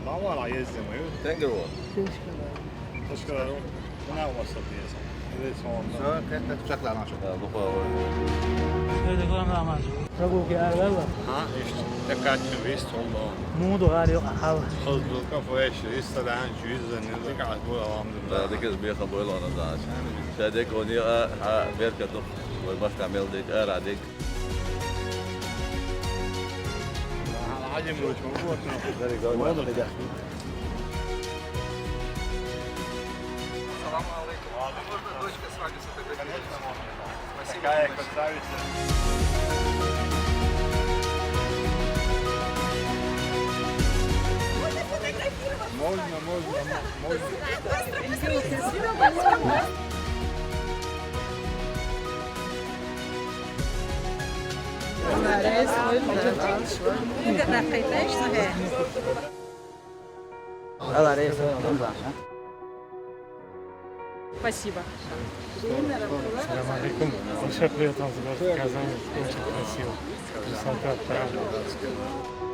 Lavora jezdimo. Tengerovo. Teškada, ne vasat jesam. Recimo onda. Sve, kretne, čekla naša. Da, duhova. Höyde koyamam az. Ragul yer var mı? Ha işte. Tekatçı vist oldu. Muğdu var yok. Hava. Hızlı kafa eşi. İsteden cüzden. Ne kadar bu alamdım. Da, dik is beter boiler dan dat. Zij dik wanneer werken toch. We was daar mail dik dik. عجب مش موجود. Mooi. Салам алейкум. Можно дочка с вами сфотографироваться? Спасибо. Какая большое. красавица. Можно. Спасибо. Selam aleyküm. Teşekkür ederim. Kazanız. Çok krasivo. Sanat.